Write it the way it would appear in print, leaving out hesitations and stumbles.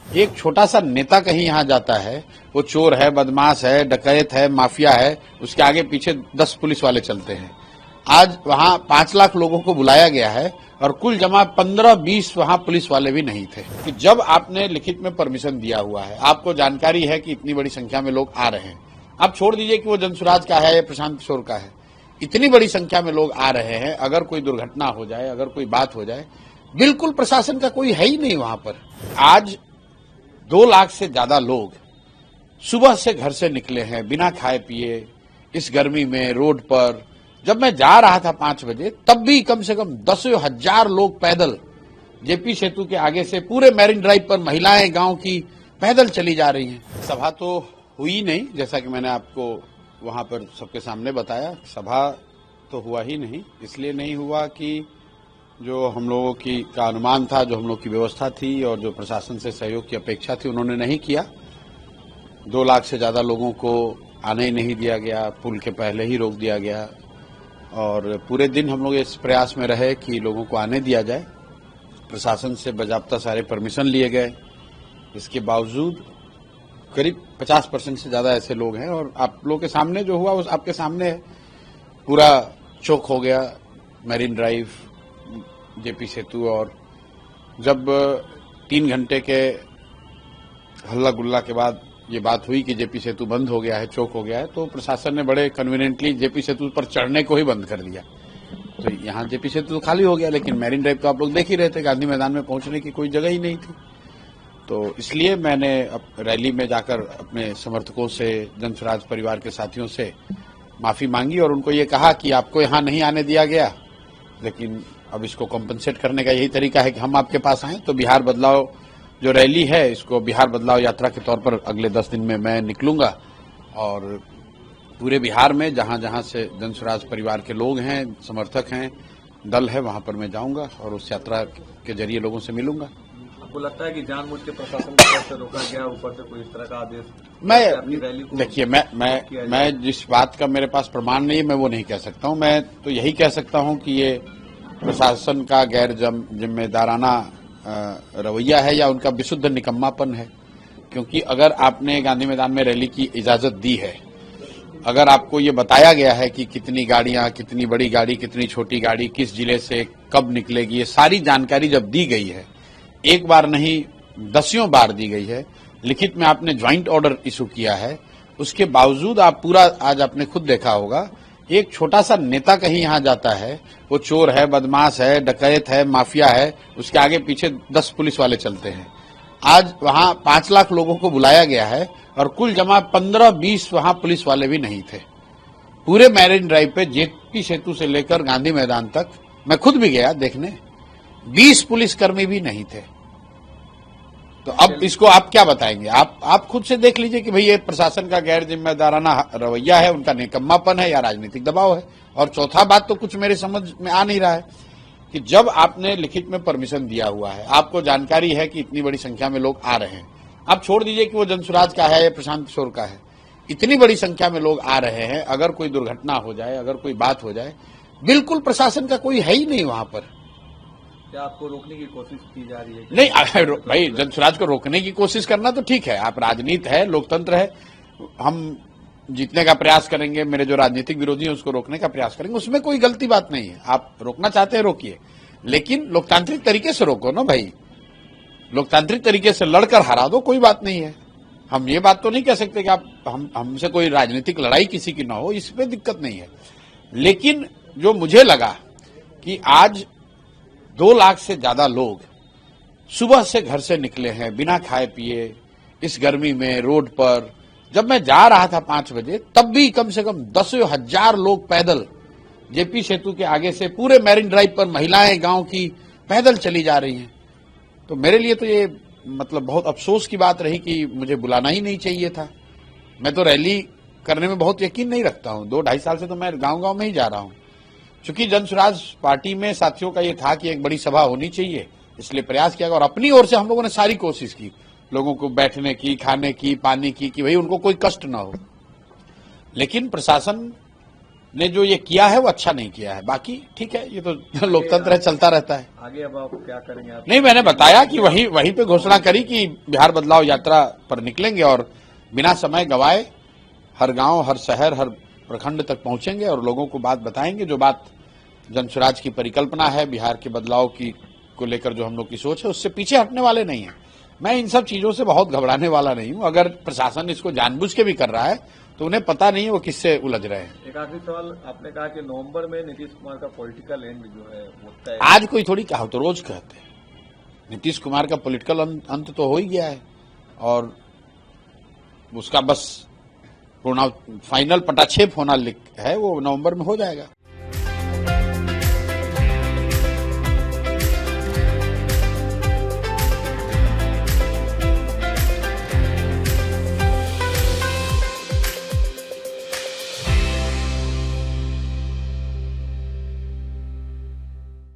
एक छोटा सा नेता कहीं यहाँ जाता है, वो चोर है, बदमाश है, डकैत है, माफिया है, उसके आगे पीछे 10 पुलिस वाले चलते हैं। आज वहां 5 लाख लोगों को बुलाया गया है और कुल जमा 15-20 वहां पुलिस वाले भी नहीं थे। कि जब आपने लिखित में परमिशन दिया हुआ है, आपको जानकारी है कि इतनी बड़ी संख्या में लोग आ रहे हैं, आप छोड़ दीजिए कि वो जनसुराज का है या प्रशांत किशोर का है, इतनी बड़ी संख्या में लोग आ रहे हैं, अगर कोई दुर्घटना हो जाए, अगर कोई बात हो जाए, बिल्कुल प्रशासन का कोई है ही नहीं वहां पर। आज 2 लाख से ज्यादा लोग सुबह से घर से निकले हैं बिना खाए पिए, इस गर्मी में रोड पर। जब मैं जा रहा था 5 बजे, तब भी कम से कम 10,000 लोग पैदल जेपी सेतु के आगे से पूरे मैरिन ड्राइव पर महिलाएं गांव की पैदल चली जा रही हैं। सभा तो हुई नहीं, जैसा कि मैंने आपको वहां पर सबके सामने बताया, सभा तो हुआ ही नहीं। इसलिए नहीं हुआ कि जो हम लोगों का अनुमान था, जो हम लोग की व्यवस्था थी और जो प्रशासन से सहयोग की अपेक्षा थी, उन्होंने नहीं किया। 2 लाख से ज्यादा लोगों को आने ही नहीं दिया गया, पुल के पहले ही रोक दिया गया और पूरे दिन हम लोग इस प्रयास में रहे कि लोगों को आने दिया जाए। प्रशासन से बाकायदा सारे परमिशन लिए गए, इसके बावजूद करीब 50% से ज्यादा ऐसे लोग हैं। और आप लोगों के सामने जो हुआ, उस आपके सामने है, पूरा चौक हो गया मैरिन ड्राइव, जेपी सेतु। और जब 3 घंटे के हल्ला गुल्ला के बाद ये बात हुई कि जेपी सेतु बंद हो गया है, चौक हो गया है, तो प्रशासन ने बड़े कन्वीनियंटली जेपी सेतु पर चढ़ने को ही बंद कर दिया। तो यहाँ जेपी सेतु तो खाली हो गया, लेकिन मैरिन ड्राइव तो आप लोग देख ही रहे थे, गांधी मैदान में पहुंचने की कोई जगह ही नहीं थी। तो इसलिए मैंने रैली में जाकर अपने समर्थकों से, जनसुराज परिवार के साथियों से माफी मांगी और उनको ये कहा कि आपको यहाँ नहीं आने दिया गया, लेकिन अब इसको कॉम्पनसेट करने का यही तरीका है कि हम आपके पास आए। तो बिहार बदलाव जो रैली है, इसको बिहार बदलाव यात्रा के तौर पर अगले 10 दिन में मैं निकलूंगा और पूरे बिहार में जहां जहां से जनसुराज परिवार के लोग हैं, समर्थक हैं, दल है, वहां पर मैं जाऊंगा और उस यात्रा के जरिए लोगों से मिलूंगा। आपको लगता है कि जानबूझ के प्रशासन की तरफ से रोका गया, ऊपर से कोई इस तरह का आदेश? देखिए, मैं जिस बात का मेरे पास प्रमाण नहीं है, मैं वो नहीं कह सकता हूं। मैं तो यही कह सकता हूं कि ये प्रशासन का गैर जिम्मेदाराना रवैया है या उनका विशुद्ध निकम्मापन है। क्योंकि अगर आपने गांधी मैदान में रैली की इजाजत दी है, अगर आपको ये बताया गया है कि कितनी गाड़ियां, कितनी बड़ी गाड़ी, कितनी छोटी गाड़ी, किस जिले से कब निकलेगी, ये सारी जानकारी जब दी गई है, एक बार नहीं 10 बार दी गई है, लिखित में आपने ज्वाइंट ऑर्डर इशू किया है, उसके बावजूद आप पूरा, आज आपने खुद देखा होगा, एक छोटा सा नेता कहीं यहाँ जाता है, वो चोर है, बदमाश है, डकैत है, माफिया है, उसके आगे पीछे 10 पुलिस वाले चलते हैं। आज वहां 5 लाख लोगों को बुलाया गया है और कुल जमा 15-20 वहां पुलिस वाले भी नहीं थे। पूरे मैरिन ड्राइव पे जेपी सेतु से लेकर गांधी मैदान तक मैं खुद भी गया देखने, 20 पुलिसकर्मी भी नहीं थे। तो अब इसको आप क्या बताएंगे? आप खुद से देख लीजिए कि भाई ये प्रशासन का गैर जिम्मेदाराना रवैया है, उनका निकम्मापन है या राजनीतिक दबाव है। और चौथा बात तो कुछ मेरे समझ में आ नहीं रहा है कि जब आपने लिखित में परमिशन दिया हुआ है, आपको जानकारी है कि इतनी बड़ी संख्या में लोग आ रहे हैं, आप छोड़ दीजिए कि वो जनसुराज का है या प्रशांत किशोर का है, इतनी बड़ी संख्या में लोग आ रहे हैं, अगर कोई दुर्घटना हो जाए, अगर कोई बात हो जाए, बिल्कुल प्रशासन का कोई है ही नहीं वहां पर। क्या आपको रोकने की कोशिश की जा रही है? नहीं भाई, जनसुराज को रोकने की कोशिश करना तो ठीक है, आप राजनीति है, लोकतंत्र है, हम जीतने का प्रयास करेंगे, मेरे जो राजनीतिक विरोधी हैं उसको रोकने का प्रयास करेंगे, उसमें कोई गलती बात नहीं है। आप रोकना चाहते हैं रोकिए, लेकिन लोकतांत्रिक तरीके से रोको ना भाई, लोकतांत्रिक तरीके से लड़कर हरा दो, कोई बात नहीं है। हम ये बात तो नहीं कह सकते कि आप हमसे कोई राजनीतिक लड़ाई किसी की ना हो, इसमें दिक्कत नहीं है। लेकिन जो मुझे लगा कि आज 2 लाख से ज्यादा लोग सुबह से घर से निकले हैं बिना खाए पिए, इस गर्मी में रोड पर। जब मैं जा रहा था 5 बजे, तब भी कम से कम 10,000 लोग पैदल जेपी सेतु के आगे से पूरे मैरिन ड्राइव पर महिलाएं गांव की पैदल चली जा रही हैं। तो मेरे लिए तो ये मतलब बहुत अफसोस की बात रही कि मुझे बुलाना ही नहीं चाहिए था। मैं तो रैली करने में बहुत यकीन नहीं रखता हूं, 2-2.5 साल से तो मैं गांव-गांव में ही जा रहा हूं। चूंकि जनसुराज पार्टी में साथियों का ये था कि एक बड़ी सभा होनी चाहिए, इसलिए प्रयास किया और अपनी ओर से हम लोगों ने सारी कोशिश की, लोगों को बैठने की, खाने की, पानी की, कि भाई उनको कोई कष्ट ना हो। लेकिन प्रशासन ने जो ये किया है वो अच्छा नहीं किया है। बाकी ठीक है, ये तो लोकतंत्र है, चलता रहता है। आगे अब आप क्या करेंगे आप? नहीं, मैंने बताया कि वहीं पे घोषणा करी कि बिहार बदलाव यात्रा पर निकलेंगे और बिना समय गवाए हर गांव, हर शहर, हर प्रखंड तक पहुंचेंगे और लोगों को बात बताएंगे। जो बात जनसुराज की परिकल्पना है, बिहार के बदलाव की को लेकर जो हम लोग की सोच है, उससे पीछे हटने वाले नहीं है। मैं इन सब चीजों से बहुत घबराने वाला नहीं हूं। अगर प्रशासन इसको जानबूझ के भी कर रहा है तो उन्हें पता नहीं है वो किससे उलझ रहे हैं। एक आखिरी सवाल, आपने कहा कि नवंबर में नीतीश कुमार का पॉलिटिकल एंड जो है वो तय। आज कोई थोड़ी कहा, तो रोज कहते हैं। नीतीश कुमार का पॉलिटिकल अंत तो हो ही गया है और उसका बस पूर्ण फाइनल पटाक्षेप होना है, वो नवंबर में हो जाएगा।